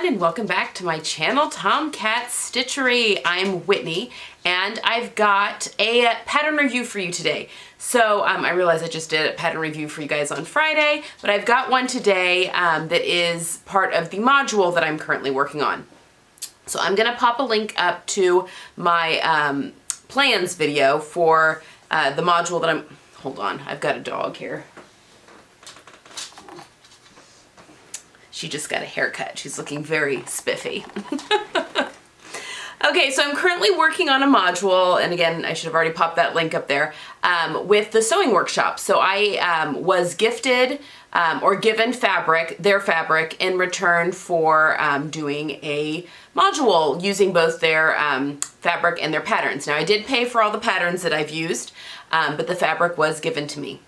everyone, and welcome back to my channel, Tomcat Stitchery. I'm Whitney, and I've got a pattern review for you today. So I realize I just did a pattern review for you guys on Friday, but I've got one today that is part of the module that I'm currently working on. So I'm gonna pop a link up to my plans video for the module that hold on, I've got a dog here. She just got a haircut. She's looking very spiffy. Okay, so I'm currently working on a module, and again, I should have already popped that link up there, with the sewing workshop. So I was gifted or given their fabric, in return for doing a module using both their fabric and their patterns. Now, I did pay for all the patterns that I've used, but the fabric was given to me.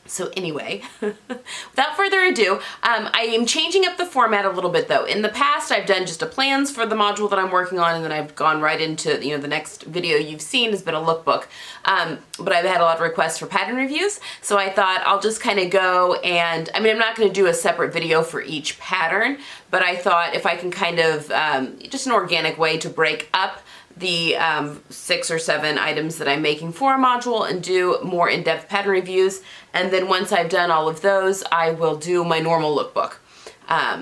So anyway, without further ado, I am changing up the format a little bit though. In the past, I've done just a plans for the module that I'm working on, and then I've gone right into, the next video you've seen has been a lookbook. But I've had a lot of requests for pattern reviews, so I thought I'll just kind of go and, I'm not going to do a separate video for each pattern, but I thought if I can kind of, just an organic way to break up the 6 or 7 items that I'm making for a module and do more in-depth pattern reviews. And then once I've done all of those, I will do my normal lookbook.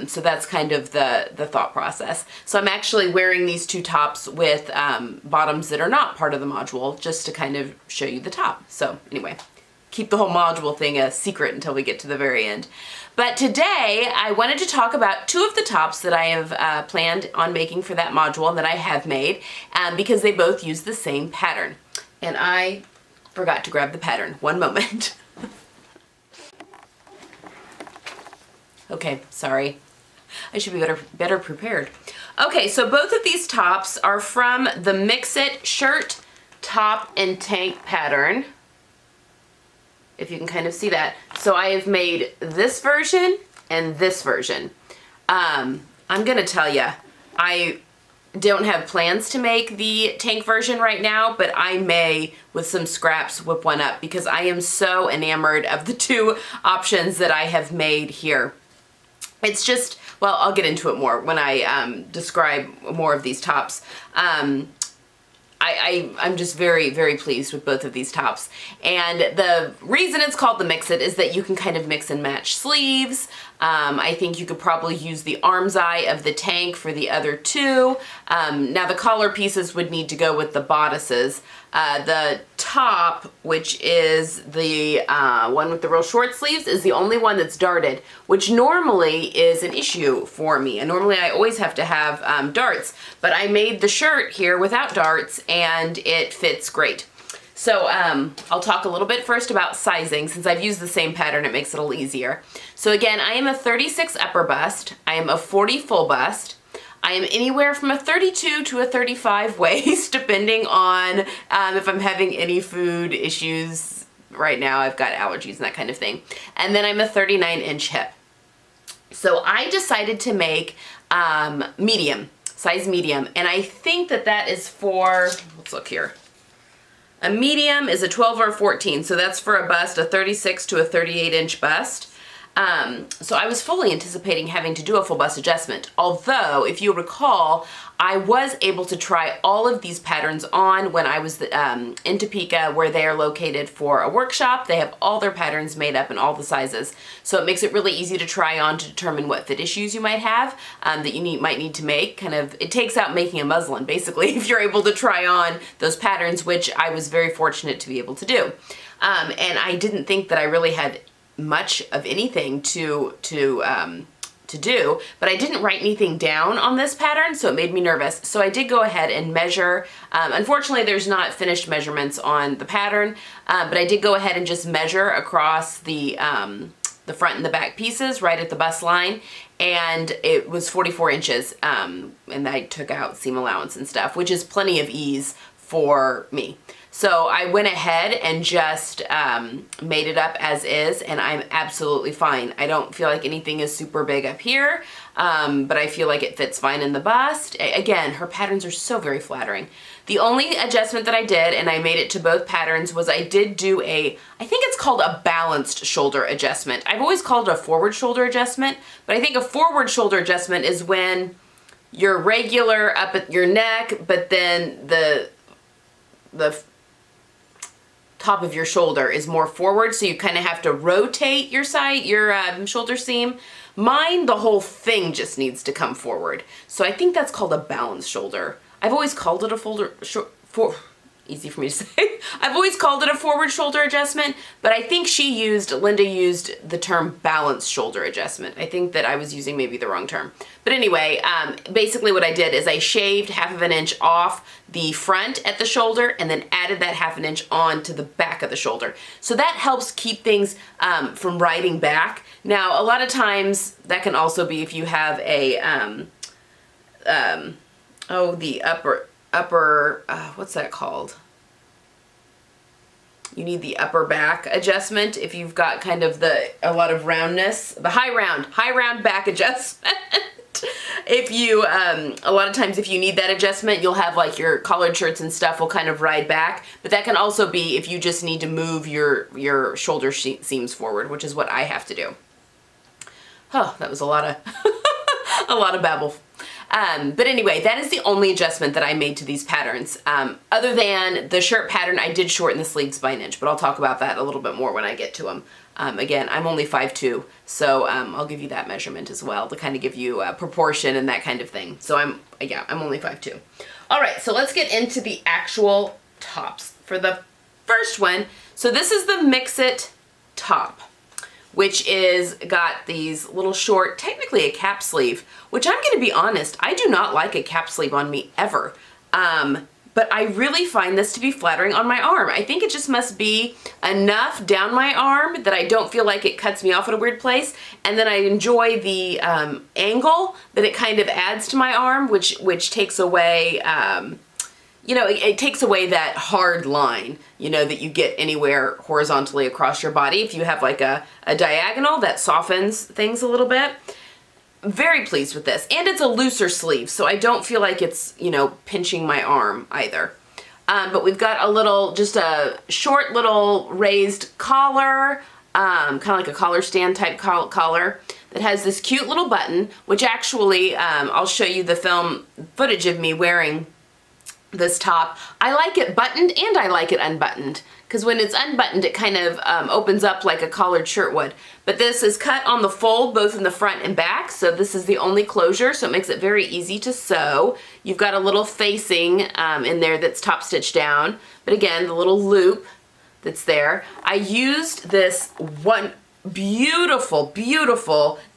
So that's kind of the thought process. So I'm actually wearing these 2 tops with bottoms that are not part of the module, just to kind of show you the top. So anyway, keep the whole module thing a secret until we get to the very end. But today I wanted to talk about 2 of the tops that I have planned on making for that module and that I have made, because they both use the same pattern. And I forgot to grab the pattern. One moment. Okay, sorry. I should be better prepared. Okay, so both of these tops are from the Mixit shirt, top, and tank pattern. If you can kind of see that. So I have made this version and this version. I'm gonna tell you, I don't have plans to make the tank version right now, but I may, with some scraps, whip one up because I am so enamored of the 2 options that I have made here. It's just, well, I'll get into it more when I describe more of these tops. I'm just very, very pleased with both of these tops. And the reason it's called the Mixit is that you can kind of mix and match sleeves. I think you could probably use the arm's eye of the tank for the other 2. Now the collar pieces would need to go with the bodices. The top, which is the one with the real short sleeves, is the only one that's darted, which normally is an issue for me. And normally I always have to have darts, but I made the shirt here without darts and it fits great. So I'll talk a little bit first about sizing. Since I've used the same pattern, it makes it a little easier. So again, I am a 36 upper bust. I am a 40 full bust. I am anywhere from a 32 to a 35 waist, depending on if I'm having any food issues. Right now, I've got allergies and that kind of thing. And then I'm a 39-inch hip. So I decided to make medium, size medium. And I think that is for, let's look here. A medium is a 12 or a 14, so that's for a bust, a 36 to a 38-inch bust. So I was fully anticipating having to do a full bust adjustment. Although, if you recall, I was able to try all of these patterns on when I was in Topeka, where they are located for a workshop. They have all their patterns made up in all the sizes. So it makes it really easy to try on to determine what fit issues you might have that you might need to make. It takes out making a muslin, basically, if you're able to try on those patterns, which I was very fortunate to be able to do. And I didn't think that I really had much of anything to do, but I didn't write anything down on this pattern, so it made me nervous. So I did go ahead and measure. Unfortunately, there's not finished measurements on the pattern, but I did go ahead and just measure across the front and the back pieces right at the bust line, and it was 44 inches, and I took out seam allowance and stuff, which is plenty of ease for me. So I went ahead and just made it up as is, and I'm absolutely fine. I don't feel like anything is super big up here, but I feel like it fits fine in the bust. Again, her patterns are so very flattering. The only adjustment that I did, and I made it to both patterns, was I did do I think it's called a balanced shoulder adjustment. I've always called it a forward shoulder adjustment, but I think a forward shoulder adjustment is when you're regular up at your neck, but then the top of your shoulder is more forward, so you kind of have to rotate your shoulder seam. Mine, the whole thing just needs to come forward. So I think that's called a balanced shoulder. I've always called it a easy for me to say. I've always called it a forward shoulder adjustment, but I think Linda used the term balanced shoulder adjustment. I think that I was using maybe the wrong term. But anyway, basically what I did is I shaved 1/2 inch off the front at the shoulder and then added that 1/2 inch on to the back of the shoulder. So that helps keep things from riding back. Now, a lot of times that can also be if you have the upper, what's that called? You need the upper back adjustment if you've got kind of a lot of roundness, the high round back adjustment. If you, a lot of times if you need that adjustment, you'll have like your collared shirts and stuff will kind of ride back, but that can also be if you just need to move your shoulder seams forward, which is what I have to do. Oh, that was a lot of, a lot of babble. But anyway, that is the only adjustment that I made to these patterns. Other than the shirt pattern, I did shorten the sleeves by 1 inch, but I'll talk about that a little bit more when I get to them. Again, I'm only 5'2", so I'll give you that measurement as well to kind of give you a proportion and that kind of thing. So I'm only 5'2". All right, so let's get into the actual tops. For the first one, so this is the Mixit top, which is got these little short, technically a cap sleeve, which I'm gonna be honest, I do not like a cap sleeve on me ever. But I really find this to be flattering on my arm. I think it just must be enough down my arm that I don't feel like it cuts me off at a weird place, and then I enjoy the angle that it kind of adds to my arm, which takes away, you know, it takes away that hard line, you know, that you get anywhere horizontally across your body. If you have like a diagonal, that softens things a little bit. Very pleased with this. And it's a looser sleeve, so I don't feel like it's, you know, pinching my arm either. But we've got just a short little raised collar, kind of like a collar stand type collar that has this cute little button, which actually, I'll show you the film footage of me wearing this top. I like it buttoned and I like it unbuttoned, because when it's unbuttoned it kind of opens up like a collared shirt would. But this is cut on the fold both in the front and back, so this is the only closure, so it makes it very easy to sew. You've got a little facing in there that's top stitched down, but again, the little loop that's there. I used this one beautiful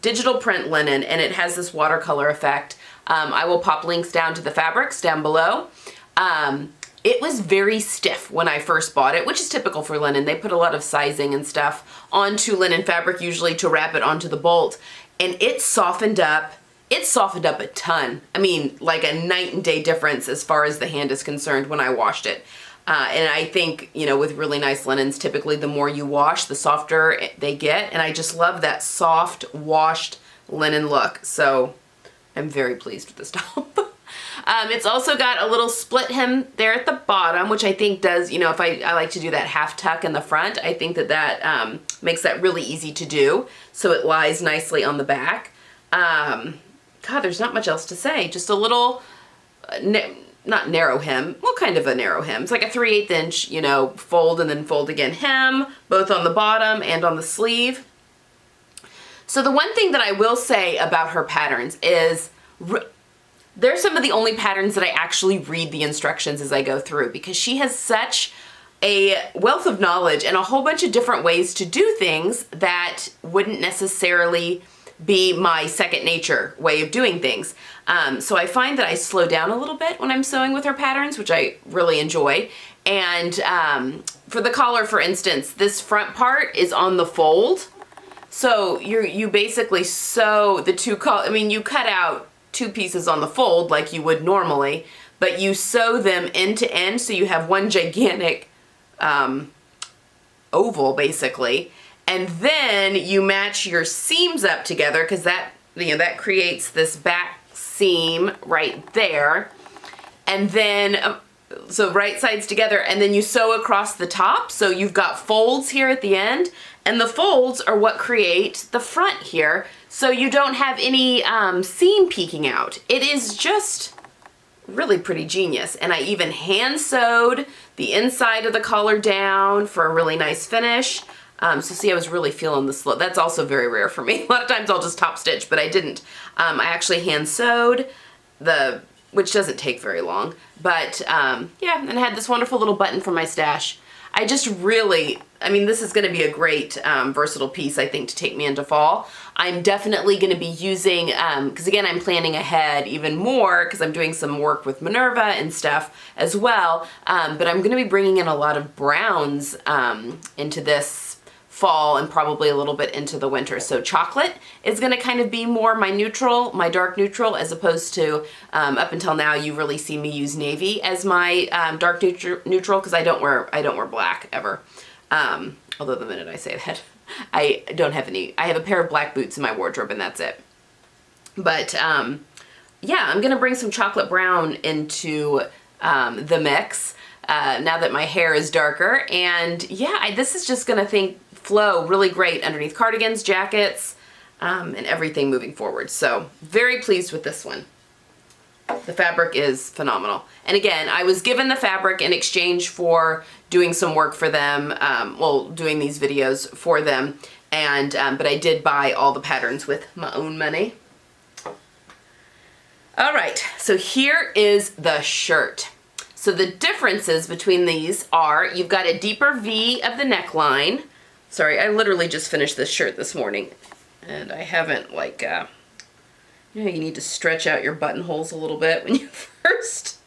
digital print linen, and it has this watercolor effect. I will pop links down to the fabrics down below. It was very stiff when I first bought it, which is typical for linen. They put a lot of sizing and stuff onto linen fabric usually to wrap it onto the bolt, and it softened up. It softened up a ton. I mean, like a night and day difference as far as the hand is concerned when I washed it. And I think, you know, with really nice linens, typically the more you wash, the softer they get, and I just love that soft washed linen look. So I'm very pleased with this top. It's also got a little split hem there at the bottom, which I think does, you know, if I like to do that half tuck in the front, I think that makes that really easy to do. So it lies nicely on the back. God, there's not much else to say. Just a little, not narrow hem, well, kind of a narrow hem. It's like a 3/8 inch, you know, fold and then fold again hem, both on the bottom and on the sleeve. So the one thing that I will say about her patterns is they're some of the only patterns that I actually read the instructions as I go through, because she has such a wealth of knowledge and a whole bunch of different ways to do things that wouldn't necessarily be my second nature way of doing things. So I find that I slow down a little bit when I'm sewing with her patterns, which I really enjoy. And for the collar, for instance, this front part is on the fold. So you basically sew the two you cut out two pieces on the fold like you would normally, but you sew them end to end, so you have one gigantic oval basically, and then you match your seams up together, because that, you know, that creates this back seam right there. And then so right sides together, and then you sew across the top. So you've got folds here at the end, and the folds are what create the front here. So you don't have any seam peeking out. It is just really pretty genius. And I even hand sewed the inside of the collar down for a really nice finish. So see, I was really feeling the slope. That's also very rare for me. A lot of times I'll just top stitch, but I didn't. I actually hand sewed which doesn't take very long. But yeah, and I had this wonderful little button for my stash. I just really, I mean, this is gonna be a great versatile piece, I think, to take me into fall. I'm definitely gonna be using, because again, I'm planning ahead even more because I'm doing some work with Minerva and stuff as well. But I'm gonna be bringing in a lot of browns into this fall and probably a little bit into the winter. So chocolate is going to kind of be more my neutral, my dark neutral, as opposed to up until now you really see me use navy as my dark neutral because I don't wear black ever. Although the minute I say that, I don't have any. I have a pair of black boots in my wardrobe and that's it. But yeah, I'm going to bring some chocolate brown into the mix now that my hair is darker. And yeah, this is just going to flow really great underneath cardigans, jackets, and everything moving forward. So very pleased with this one. The fabric is phenomenal. And again, I was given the fabric in exchange for doing some work for them, well, doing these videos for them. And but I did buy all the patterns with my own money. All right, so here is the shirt. So the differences between these are you've got a deeper V of the neckline. Sorry, I literally just finished this shirt this morning and I haven't like, you know, you need to stretch out your buttonholes a little bit when you first,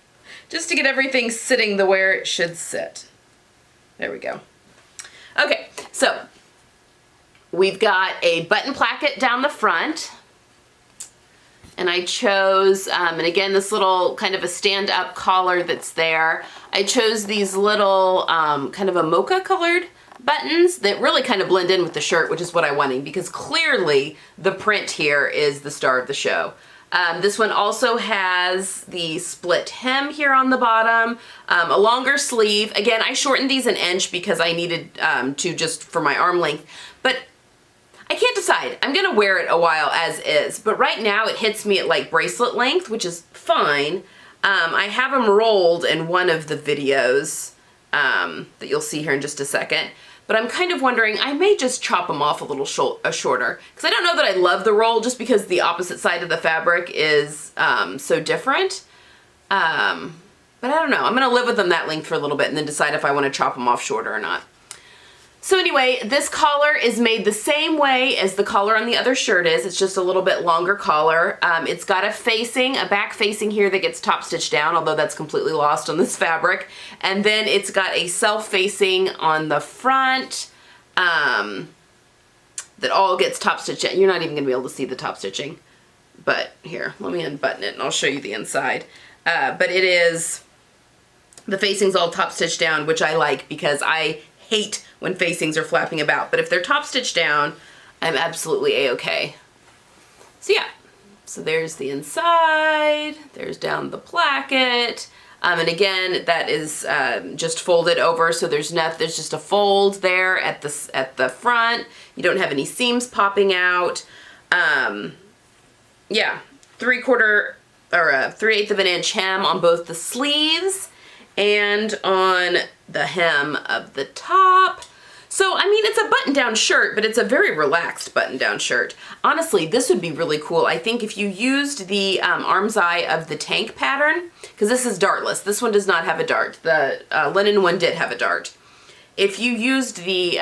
just to get everything sitting the where it should sit. There we go. Okay, so we've got a button placket down the front. And I chose, and again, this little kind of a stand-up collar that's there. I chose these little kind of a mocha colored buttons that really kind of blend in with the shirt, which is what I wanted because clearly the print here is the star of the show. This one also has the split hem here on the bottom, a longer sleeve. Again, I shortened these an inch because I needed to just for my arm length, but I can't decide. I'm gonna wear it a while as is, but right now it hits me at like bracelet length, which is fine. I have them rolled in one of the videos that you'll see here in just a second. But I'm kind of wondering, I may just chop them off a little shorter. Because I don't know that I love the roll just because the opposite side of the fabric is so different. But I don't know. I'm going to live with them that length for a little bit and then decide if I want to chop them off shorter or not. So anyway, this collar is made the same way as the collar on the other shirt is. It's just a little bit longer collar. It's got a back facing here that gets top stitched down, although that's completely lost on this fabric. And then it's got a self-facing on the front that all gets top stitched down. You're not even gonna be able to see the top stitching. But here, let me unbutton it and I'll show you the inside. But it is, the facing's all top stitched down, which I like because I hate when facings are flapping about, but if they're top stitched down, I'm absolutely a-okay. So yeah, so there's the inside, there's down the placket, and again, that is just folded over, so there's just a fold there at the front. You don't have any seams popping out. Yeah, 3/4 or 3/8 of an inch hem on both the sleeves and on the hem of the top. So, I mean, it's a button-down shirt, but it's a very relaxed button-down shirt. Honestly, this would be really cool. I think if you used the arm's eye of the tank pattern, because this is dartless. This one does not have a dart. The linen one did have a dart. If you used the,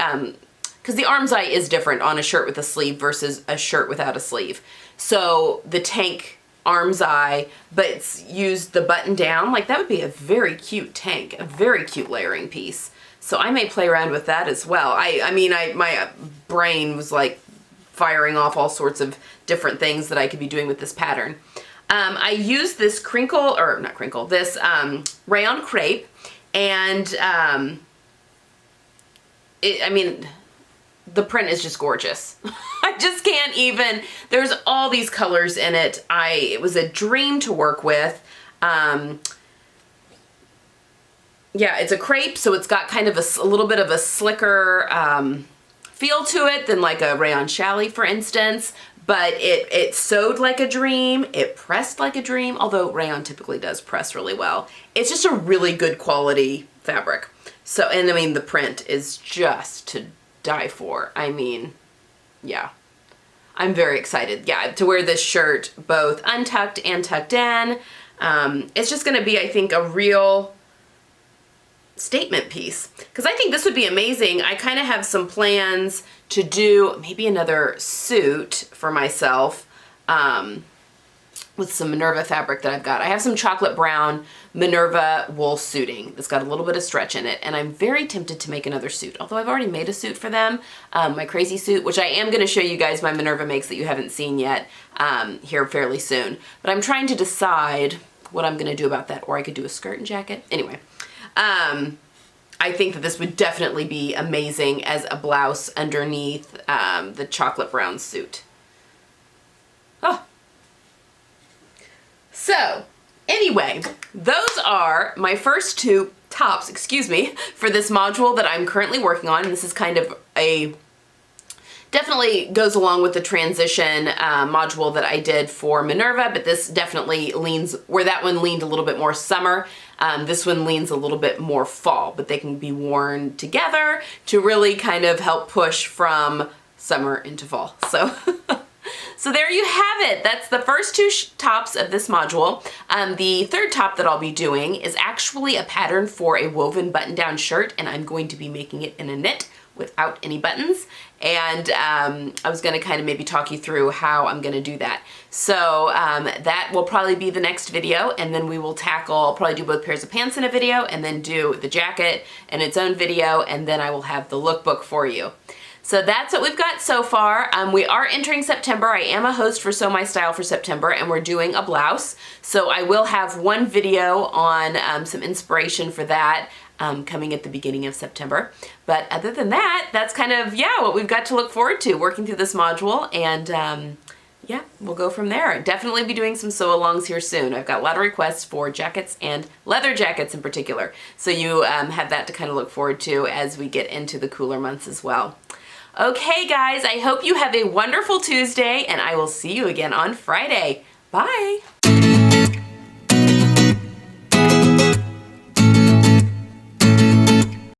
because the arm's eye is different on a shirt with a sleeve versus a shirt without a sleeve. So, the tank arm's eye, but it's used the button down, like that would be a very cute tank, a very cute layering piece. So I may play around with that as well. I mean, my brain was like firing off all sorts of different things that I could be doing with this pattern. I used this this rayon crepe, and I mean, the print is just gorgeous. I just can't even, there's all these colors in it. It was a dream to work with. yeah, it's a crepe, so it's got kind of a little bit of a slicker feel to it than like a Rayon challis, for instance. But it sewed like a dream, it pressed like a dream, although Rayon typically does press really well. It's just a really good quality fabric. So, and I mean, the print is just to die for. I mean, yeah. I'm very excited, yeah, to wear this shirt both untucked and tucked in. It's just gonna be, I think, a real statement piece, because I think this would be amazing. I kind of have some plans to do maybe another suit for myself with some Minerva fabric that I've got. I have some chocolate brown Minerva wool suiting that's got a little bit of stretch in it, and I'm very tempted to make another suit, although I've already made a suit for them, my crazy suit, which I am going to show you guys my Minerva makes that you haven't seen yet here fairly soon. But I'm trying to decide what I'm going to do about that, or I could do a skirt and jacket. Anyway, I think that this would definitely be amazing as a blouse underneath the chocolate brown suit. Oh. So, anyway, those are my first two tops, excuse me, for this module that I'm currently working on. And this is kind of a, definitely goes along with the transition module that I did for Minerva, but this definitely leans, where that one leaned a little bit more summer, this one leans a little bit more fall, but they can be worn together to really kind of help push from summer into fall. So, so there you have it. That's the first two tops of this module. The third top that I'll be doing is actually a pattern for a woven button-down shirt, and I'm going to be making it in a knit without any buttons. And I was going to kind of maybe talk you through how I'm going to do that. So that will probably be the next video, and then we will tackle, I'll probably do both pairs of pants in a video, and then do the jacket in its own video, and then I will have the lookbook for you. So that's what we've got so far. We are entering September. I am a host for Sew My Style for September, and we're doing a blouse. So I will have one video on some inspiration for that coming at the beginning of September. But other than that, that's kind of, yeah, what we've got to look forward to working through this module. And yeah, we'll go from there. Definitely be doing some sew-alongs here soon. I've got a lot of requests for jackets and leather jackets in particular. So you have that to kind of look forward to as we get into the cooler months as well. Okay, guys, I hope you have a wonderful Tuesday, and I will see you again on Friday. Bye.